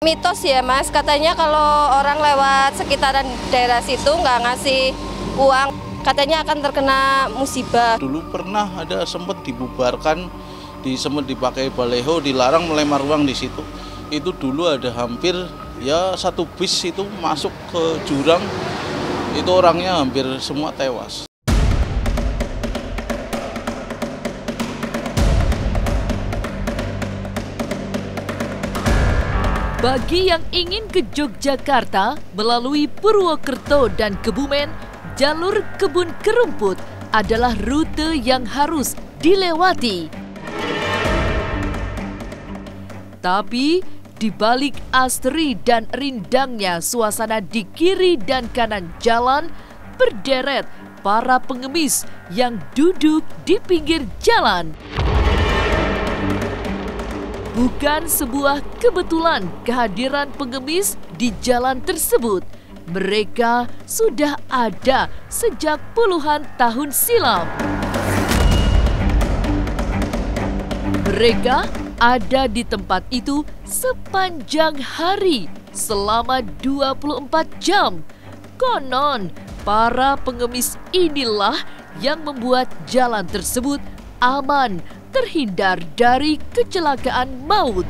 Mitos ya Mas, katanya kalau orang lewat sekitaran daerah situ nggak ngasih uang, katanya akan terkena musibah. Dulu pernah ada sempat dibubarkan, sempat dipakai baleho, dilarang melemar uang di situ. Itu dulu ada hampir ya 1 bis itu masuk ke jurang, itu orangnya hampir semua tewas. Bagi yang ingin ke Yogyakarta melalui Purwokerto dan Kebumen, jalur Kebun Kerumput adalah rute yang harus dilewati. Tapi di balik asri dan rindangnya suasana di kiri dan kanan jalan, berderet para pengemis yang duduk di pinggir jalan. Bukan sebuah kebetulan kehadiran pengemis di jalan tersebut. Mereka sudah ada sejak puluhan tahun silam. Mereka ada di tempat itu sepanjang hari selama 24 jam. Konon, para pengemis inilah yang membuat jalan tersebut aman, terhindar dari kecelakaan maut.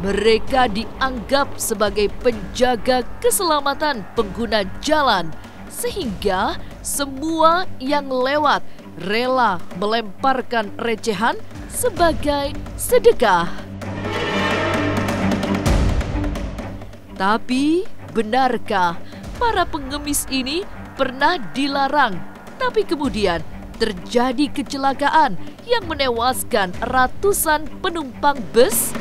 Mereka dianggap sebagai penjaga keselamatan pengguna jalan, sehingga semua yang lewat rela melemparkan recehan sebagai sedekah. Tapi, benarkah para pengemis ini pernah dilarang? Tapi kemudian terjadi kecelakaan yang menewaskan ratusan penumpang bus.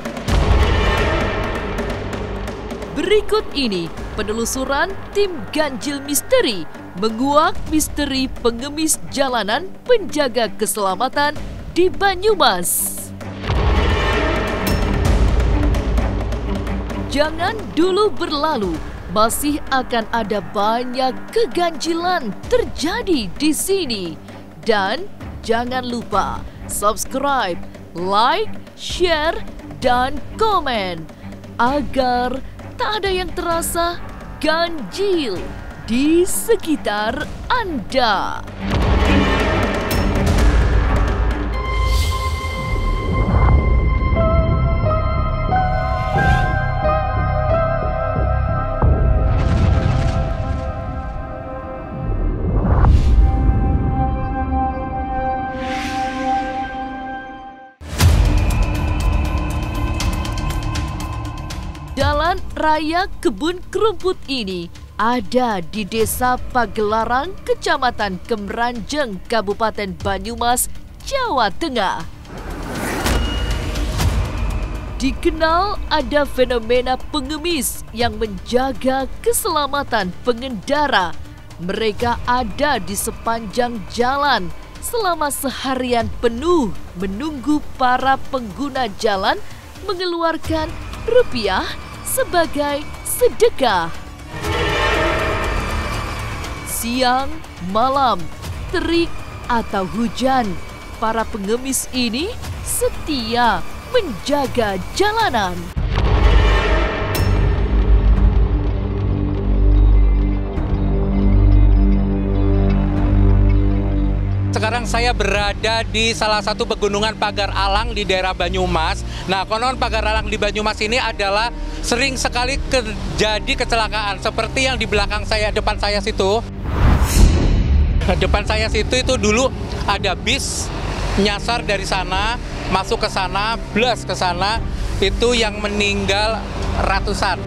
Berikut ini penelusuran tim Ganjil Misteri menguak misteri pengemis jalanan penjaga keselamatan di Banyumas. Jangan dulu berlalu. Masih akan ada banyak keganjilan terjadi di sini. Dan jangan lupa subscribe, like, share, dan komen agar tak ada yang terasa ganjil di sekitar Anda. Jalan Raya Kebun Kerumput ini ada di Desa Pagelarang, Kecamatan Kemranjeng, Kabupaten Banyumas, Jawa Tengah. Dikenal ada fenomena pengemis yang menjaga keselamatan pengendara. Mereka ada di sepanjang jalan selama seharian penuh menunggu para pengguna jalan mengeluarkan rupiah sebagai sedekah. Siang, malam, terik atau hujan, para pengemis ini setia menjaga jalanan. Sekarang saya berada di salah satu pegunungan Pagar Alang di daerah Banyumas. Nah, konon Pagar Alang di Banyumas ini adalah sering sekali terjadi kecelakaan. Seperti yang di belakang saya, depan saya situ. Depan saya situ itu dulu ada bis nyasar dari sana, masuk ke sana, blast ke sana. Itu yang meninggal ratusan.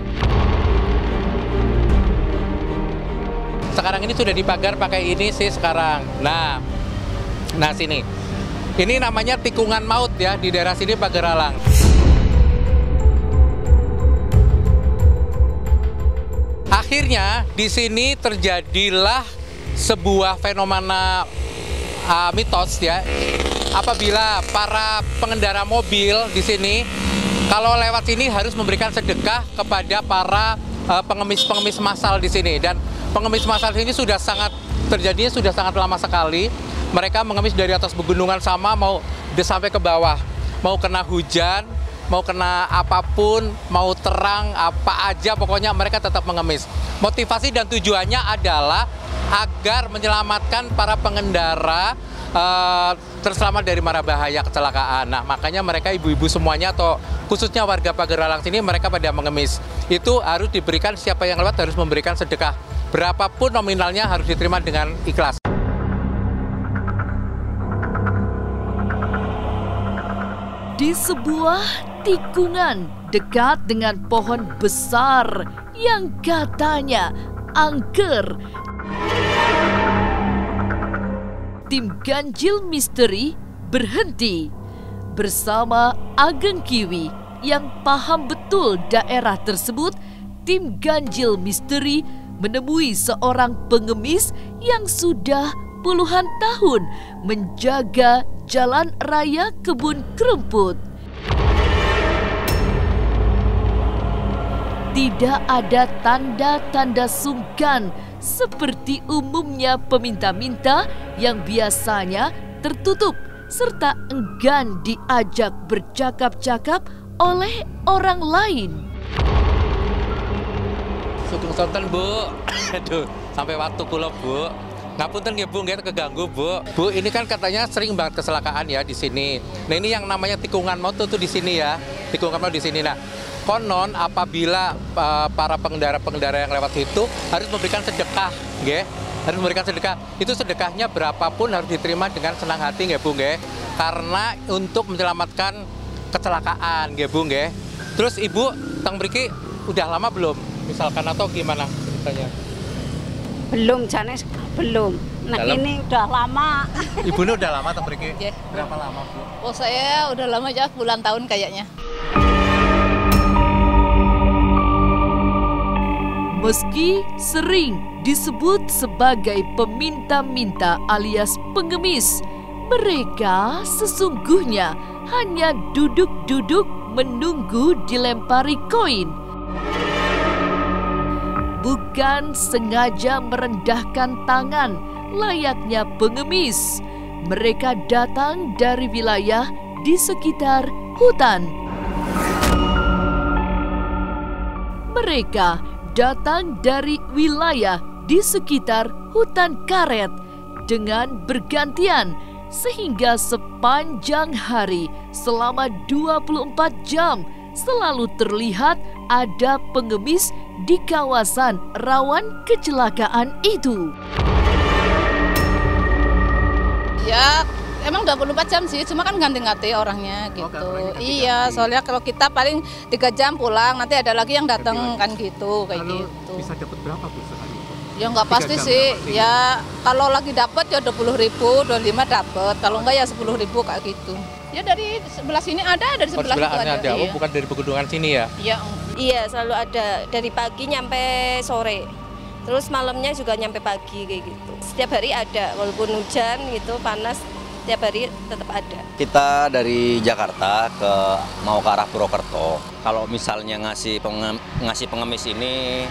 Sekarang ini sudah dipagar pakai ini sih sekarang. Nah sini, ini namanya tikungan maut ya di daerah sini Pagar Alang. Akhirnya di sini terjadilah sebuah fenomena mitos ya. Apabila para pengendara mobil di sini kalau lewat sini harus memberikan sedekah kepada para pengemis-pengemis massal di sini, dan pengemis massal ini sudah sangat lama sekali. Mereka mengemis dari atas pegunungan sama mau sampai ke bawah. mau kena hujan, mau kena apapun, mau terang, apa aja, pokoknya mereka tetap mengemis. Motivasi dan tujuannya adalah agar menyelamatkan para pengendara terselamat dari mara bahaya kecelakaan. Nah, makanya mereka ibu-ibu semuanya atau khususnya warga Pagar Alang sini mereka pada mengemis. Itu harus diberikan, siapa yang lewat harus memberikan sedekah. Berapapun nominalnya harus diterima dengan ikhlas. Di sebuah tikungan dekat dengan pohon besar yang katanya angker, tim ganjil misteri berhenti bersama Ageng Kiwi yang paham betul daerah tersebut. Tim ganjil misteri menemui seorang pengemis yang sudah puluhan tahun menjaga jalan raya Kebun Kerumput. Tidak ada tanda-tanda sungkan seperti umumnya peminta-minta yang biasanya tertutup serta enggan diajak bercakap-cakap oleh orang lain. Sugeng sonten, Bu. Aduh, sampai waktu kula, Bu. Ngapunten nggih, Bu, nggih keganggu, Bu. Bu, ini kan katanya sering banget kecelakaan ya di sini. Nah, ini yang namanya tikungan maut tuh di sini ya. Tikungan maut di sini. Nah, konon apabila para pengendara-pengendara yang lewat itu harus memberikan sedekah, nggih. Harus memberikan sedekah. Itu sedekahnya berapapun harus diterima dengan senang hati, nggih, Bu, nggih. Karena untuk menyelamatkan kecelakaan, nggih, Bu, nggih. Terus Ibu teng mriki udah lama belum? Misalkan atau gimana ceritanya? Belum, Janes, belum. Nah, Dalam? ini udah lama. Ibu ini udah lama teng mriki? Iya. Berapa lama, Bu? Oh, saya udah lama ya, puluhan tahun kayaknya. Meski sering disebut sebagai peminta-minta alias pengemis, mereka sesungguhnya hanya duduk-duduk menunggu dilempari koin. Bukan sengaja merendahkan tangan layaknya pengemis. Mereka datang dari wilayah di sekitar hutan. Mereka datang dari wilayah di sekitar hutan karet dengan bergantian sehingga sepanjang hari selama 24 jam selalu terlihat ada pengemis di kawasan rawan kecelakaan itu. Ya, emang 24 jam sih, cuma kan ganti-ganti orangnya gitu. Iya, soalnya kalau kita paling 3 jam pulang, nanti ada lagi yang datang kan gitu, kayak gitu. Bisa dapat berapa, Bu, sehari? Ya nggak pasti sih, ya kalau lagi dapat ya 20.000, 25 dapat, kalau enggak ya 10.000 kayak gitu. Ya dari sebelah sini ada, dari sebelah itu ada. Oh, Iya. bukan dari pegunungan sini ya? Iya. Iya, selalu ada dari pagi nyampe sore. Terus malamnya juga nyampe pagi kayak gitu. Setiap hari ada, walaupun hujan gitu, panas, setiap hari tetap ada. Kita dari Jakarta mau ke arah Purwokerto. Kalau misalnya ngasih pengemis ini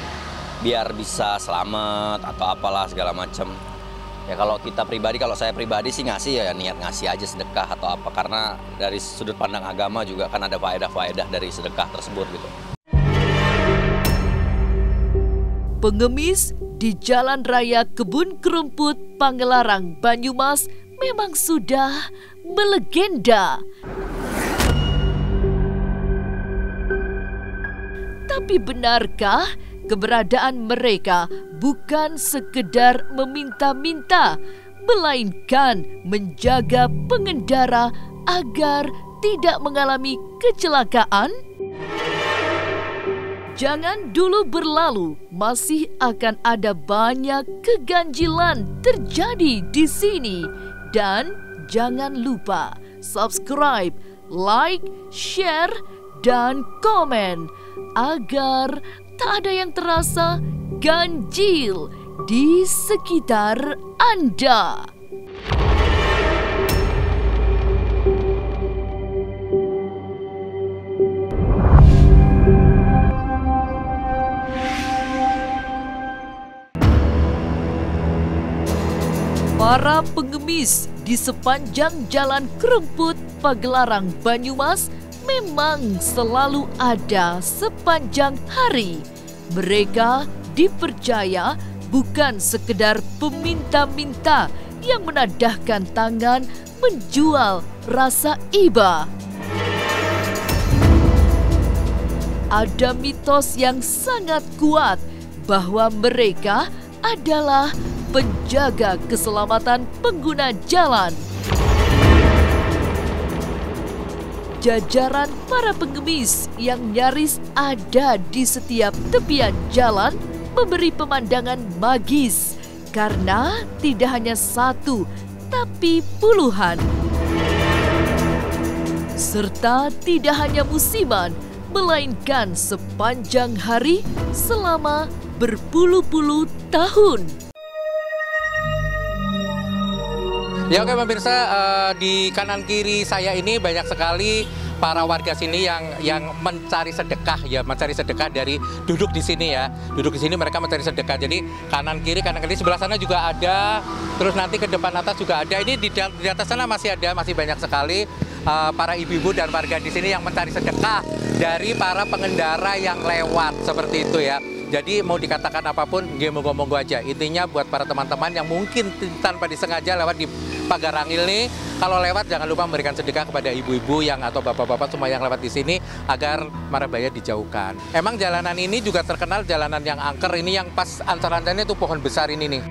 biar bisa selamat atau apalah segala macam. Ya kalau kita pribadi, kalau saya pribadi sih ngasih ya niat ngasih aja sedekah atau apa, karena dari sudut pandang agama juga kan ada faedah-faedah dari sedekah tersebut gitu. Pengemis di Jalan Raya Kebun Kerumput, Pangelarang, Banyumas memang sudah melegenda. Tapi benarkah keberadaan mereka bukan sekedar meminta-minta, melainkan menjaga pengendara agar tidak mengalami kecelakaan? Jangan dulu berlalu, masih akan ada banyak keganjilan terjadi di sini. Dan jangan lupa subscribe, like, share, dan komen agar tak ada yang terasa ganjil di sekitar Anda. Para pengemis di sepanjang Jalan Kerumput, Pagelaran Banyumas memang selalu ada sepanjang hari. Mereka dipercaya bukan sekedar peminta-minta yang menadahkan tangan menjual rasa iba. Ada mitos yang sangat kuat bahwa mereka adalah penjaga keselamatan pengguna jalan. Jajaran para pengemis yang nyaris ada di setiap tepian jalan memberi pemandangan magis karena tidak hanya satu, tapi puluhan. Serta tidak hanya musiman, melainkan sepanjang hari selama berpuluh-puluh tahun. Ya oke pemirsa, di kanan kiri saya ini banyak sekali para warga sini yang mencari sedekah ya, mencari sedekah dari duduk di sini ya. Duduk di sini mereka mencari sedekah. Jadi kanan kiri sebelah sana juga ada, terus nanti ke depan atas juga ada. Ini di atas sana masih ada, masih banyak sekali para ibu-ibu dan warga di sini yang mencari sedekah dari para pengendara yang lewat seperti itu ya. Jadi mau dikatakan apapun, monggo-monggo aja. Intinya buat para teman-teman yang mungkin tanpa disengaja lewat di Pagelaran ini, kalau lewat jangan lupa memberikan sedekah kepada ibu-ibu yang atau bapak-bapak semua yang lewat di sini agar mara bahaya dijauhkan. Emang jalanan ini juga terkenal jalanan yang angker, ini yang pas antar-antarnya itu pohon besar ini nih.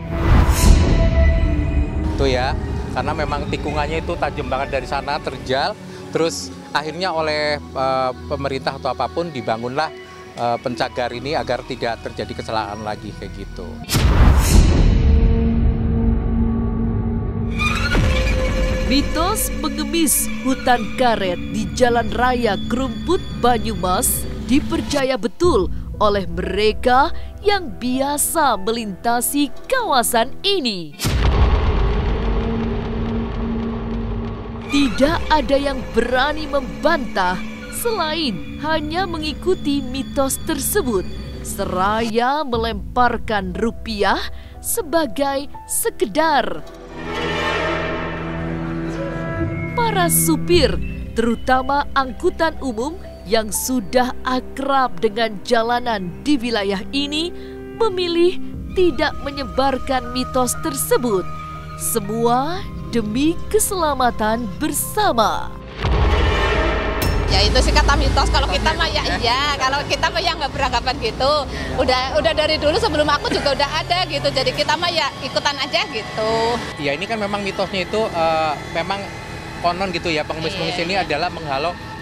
Tuh ya, karena memang tikungannya itu tajam banget dari sana terjal, terus akhirnya oleh pemerintah atau apapun dibangunlah pencagar ini agar tidak terjadi kecelakaan lagi kayak gitu. Mitos pengemis hutan karet di Jalan Raya Kerumput Banyumas dipercaya betul oleh mereka yang biasa melintasi kawasan ini. Tidak ada yang berani membantah selain hanya mengikuti mitos tersebut, seraya melemparkan rupiah sebagai sekedar. Para supir, terutama angkutan umum yang sudah akrab dengan jalanan di wilayah ini, memilih tidak menyebarkan mitos tersebut. Semua demi keselamatan bersama. Ya itu sih kata mitos, kalau kita mah ya iya, kalau kita mah ya nggak beranggapan gitu. Udah dari dulu sebelum aku juga udah ada gitu, jadi kita mah ya ikutan aja gitu. Ya ini kan memang mitosnya itu memang konon gitu ya, pengemis-pengemis ini adalah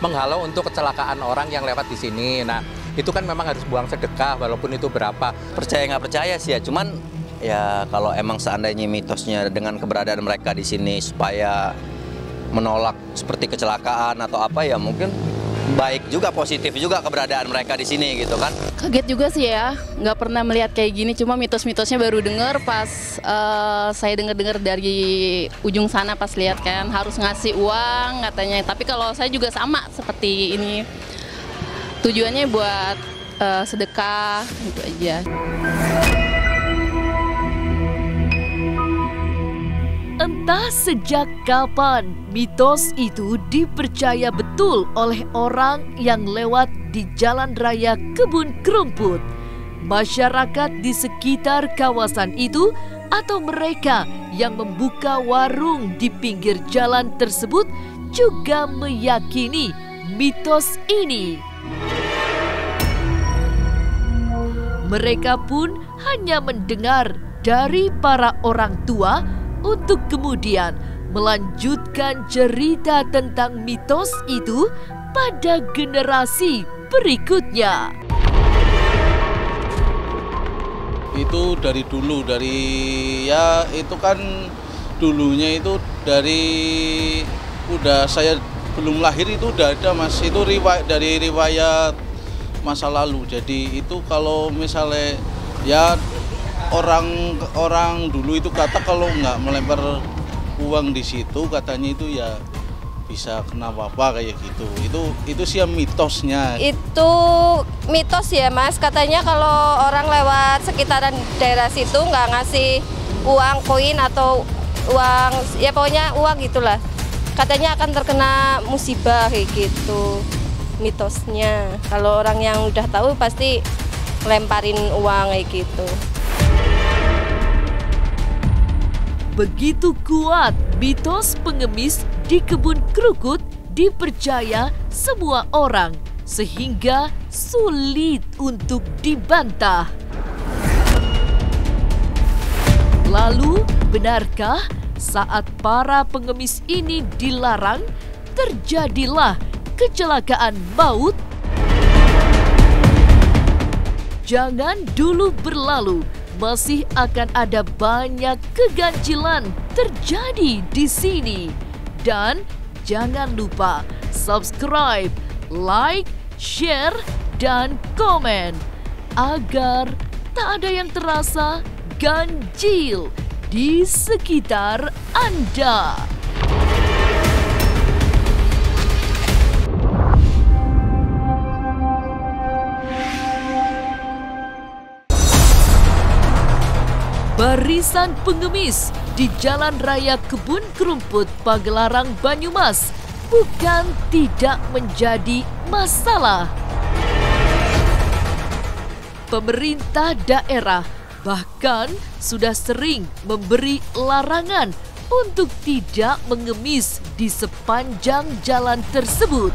menghalau untuk kecelakaan orang yang lewat di sini. Nah itu kan memang harus buang sedekah walaupun itu berapa. Percaya nggak percaya sih ya, cuman ya kalau emang seandainya mitosnya dengan keberadaan mereka di sini supaya menolak seperti kecelakaan atau apa ya, mungkin baik juga, positif juga keberadaan mereka di sini gitu kan. Kaget juga sih ya, nggak pernah melihat kayak gini, cuma mitos-mitosnya baru dengar pas saya dengar dari ujung sana pas lihat kan harus ngasih uang katanya. Tapi kalau saya juga sama seperti ini, tujuannya buat sedekah gitu aja. Entah sejak kapan mitos itu dipercaya betul oleh orang yang lewat di Jalan Raya Kebun Kerumput. Masyarakat di sekitar kawasan itu atau mereka yang membuka warung di pinggir jalan tersebut juga meyakini mitos ini. Mereka pun hanya mendengar dari para orang tua untuk kemudian melanjutkan cerita tentang mitos itu pada generasi berikutnya. Itu dari dulu, ya itu kan dulunya itu udah saya belum lahir itu udah ada Mas, itu dari riwayat masa lalu. Jadi itu kalau misalnya ya orang dulu itu kata kalau nggak melempar uang di situ katanya itu ya bisa kena apa-apa kayak gitu. Itu sih mitosnya. Itu mitos ya Mas, katanya kalau orang lewat sekitaran daerah situ nggak ngasih uang koin atau uang, ya pokoknya uang gitulah. katanya akan terkena musibah kayak gitu mitosnya. Kalau orang yang udah tahu pasti lemparin uang kayak gitu. Begitu kuat mitos pengemis di kebun krukut dipercaya semua orang sehingga sulit untuk dibantah. Lalu, benarkah saat para pengemis ini dilarang, terjadilah kecelakaan maut? Jangan dulu berlalu, masih akan ada banyak keganjilan terjadi di sini. Dan jangan lupa subscribe, like, share, dan komen agar tak ada yang terasa ganjil di sekitar Anda. Barisan pengemis di Jalan Raya Kebun Kerumput, Pagelaran, Banyumas bukan tidak menjadi masalah. Pemerintah daerah bahkan sudah sering memberi larangan untuk tidak mengemis di sepanjang jalan tersebut.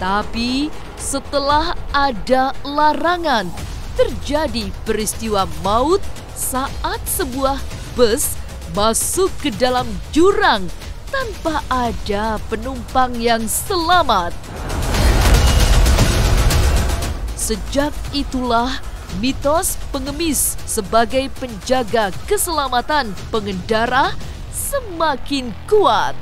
Tapi setelah ada larangan, terjadi peristiwa maut saat sebuah bus masuk ke dalam jurang tanpa ada penumpang yang selamat. Sejak itulah mitos pengemis sebagai penjaga keselamatan pengendara semakin kuat.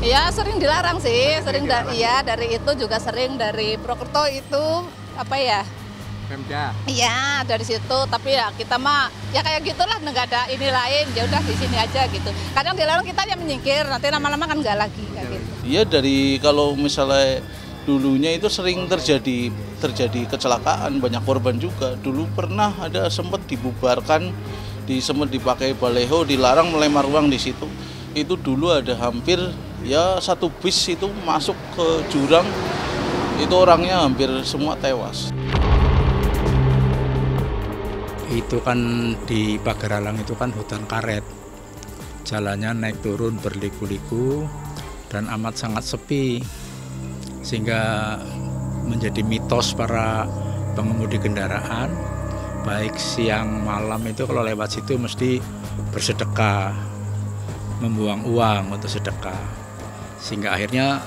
Ya sering dilarang sih, dari itu juga sering dari Purwokerto itu apa ya? Pemda. Iya dari situ, tapi ya kita mah ya kayak gitulah, nggak ada ini lain, ya udah di sini aja gitu. Kadang dilarang kita yang menyingkir, nanti lama-lama kan nggak lagi kayak gitu. Iya, dari kalau misalnya dulunya itu sering terjadi kecelakaan, banyak korban juga. Dulu pernah ada sempat dibubarkan, sempat dipakai baleho, dilarang melempar uang di situ. Itu dulu ada hampir ya satu bis itu masuk ke jurang, itu orangnya hampir semua tewas. Itu kan di Pageralang itu kan hutan karet, jalannya naik turun berliku-liku dan amat sangat sepi, sehingga menjadi mitos para pengemudi kendaraan baik siang malam itu kalau lewat situ mesti bersedekah, membuang uang untuk sedekah, sehingga akhirnya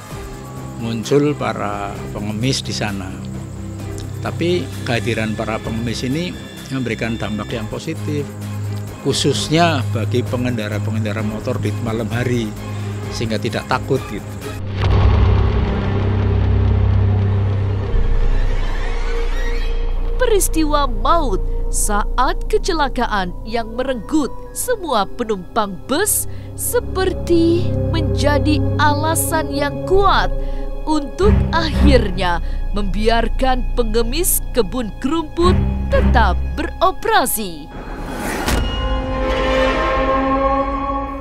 muncul para pengemis di sana. Tapi kehadiran para pengemis ini memberikan dampak yang positif, khususnya bagi pengendara-pengendara motor di malam hari, sehingga tidak takut gitu. Peristiwa maut saat kecelakaan yang merenggut semua penumpang bus seperti menjadi alasan yang kuat untuk akhirnya membiarkan pengemis kebun kerumput tetap beroperasi.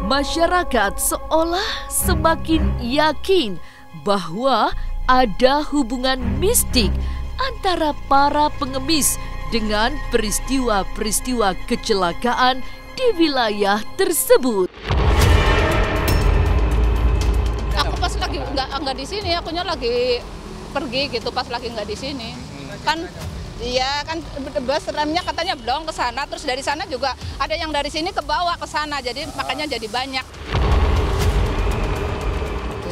Masyarakat seolah semakin yakin bahwa ada hubungan mistik antara para pengemis dengan peristiwa-peristiwa kecelakaan di wilayah tersebut. Aku pas lagi nggak di sini, akunya lagi pergi gitu, pas lagi nggak di sini. Kan iya kan bus remnya katanya blong ke sana, terus dari sana juga ada yang dari sini ke bawah ke sana, jadi makanya jadi banyak.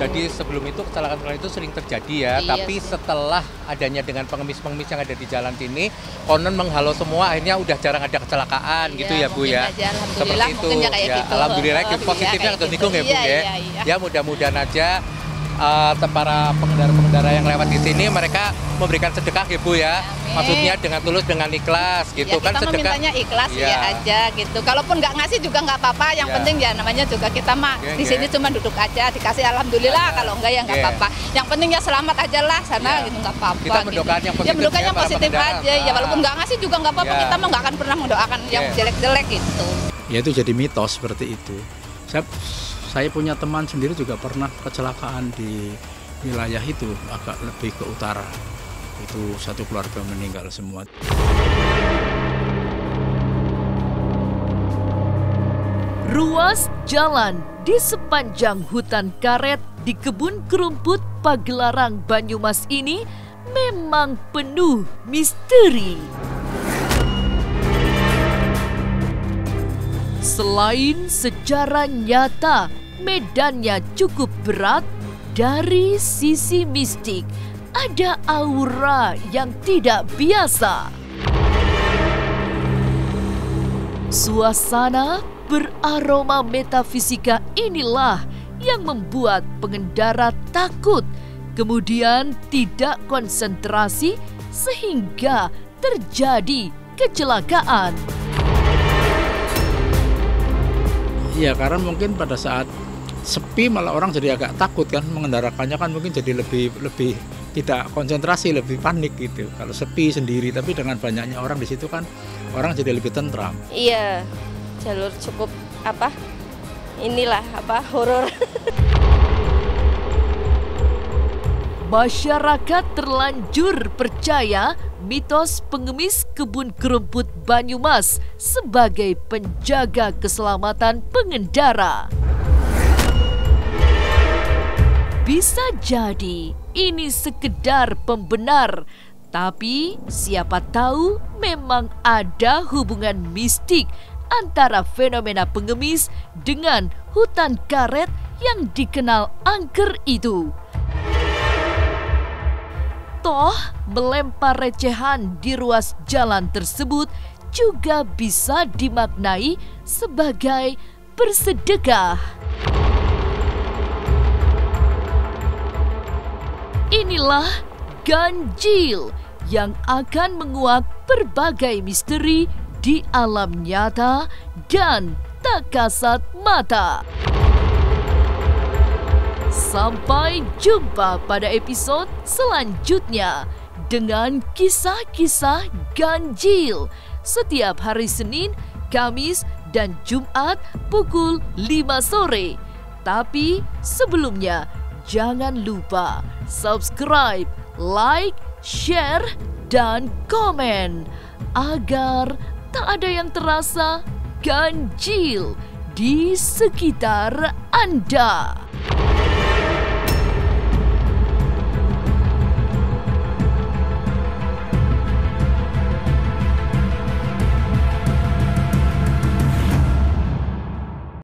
Jadi sebelum itu kecelakaan itu sering terjadi ya, iya tapi sih. setelah adanya dengan pengemis-pengemis yang ada di jalan sini, konon menghalau semua, akhirnya udah jarang ada kecelakaan gitu ya Bu ya. Aja, Seperti itu. ya, kayak gitu. Alhamdulillah positifnya kayak ketenikung gitu. ya Bu ya. Iya. Ya mudah-mudahan aja para pengendara-pengendara yang lewat di sini mereka memberikan sedekah ya Bu ya. Maksudnya dengan tulus, dengan ikhlas gitu ya, kan kita sedekah. memintanya ikhlas ya aja gitu. Kalaupun nggak ngasih juga nggak apa-apa. Yang penting ya namanya juga kita mah di sini cuma duduk aja, dikasih alhamdulillah. Kalau enggak ya nggak apa-apa. Yang penting ya selamat aja lah sana gitu, nggak apa-apa. Kita mendoakan yang positif, ya mendoakan yang positif aja. Ya walaupun nggak ngasih juga nggak apa-apa. Kita mah nggak akan pernah mendoakan yang jelek-jelek gitu. Ya itu jadi mitos seperti itu. Saya punya teman sendiri juga pernah kecelakaan di wilayah itu, agak lebih ke utara. Itu satu keluarga meninggal semua. Ruas jalan di sepanjang hutan karet di kebun kerumput Pagelarang, Banyumas ini memang penuh misteri. Selain secara nyata, medannya cukup berat, dari sisi mistik ada aura yang tidak biasa. Suasana beraroma metafisika inilah yang membuat pengendara takut, kemudian tidak konsentrasi sehingga terjadi kecelakaan. Ya karena mungkin pada saat sepi malah orang jadi agak takut kan, mengendarakannya kan mungkin jadi lebih tidak konsentrasi, lebih panik gitu. Kalau sepi sendiri, tapi dengan banyaknya orang di situ kan orang jadi lebih tentram. Iya, jalur cukup horor. Masyarakat terlanjur percaya mitos pengemis kebun kerumput Banyumas sebagai penjaga keselamatan pengendara. Bisa jadi ini sekedar pembenar, tapi siapa tahu memang ada hubungan mistik antara fenomena pengemis dengan hutan karet yang dikenal angker itu. Toh, melempar recehan di ruas jalan tersebut juga bisa dimaknai sebagai bersedekah. Inilah ganjil yang akan menguak berbagai misteri di alam nyata dan tak kasat mata. Sampai jumpa pada episode selanjutnya dengan kisah-kisah ganjil setiap hari Senin, Kamis, dan Jumat pukul 5 sore. Tapi sebelumnya jangan lupa subscribe, like, share, dan komen agar tak ada yang terasa ganjil di sekitar Anda.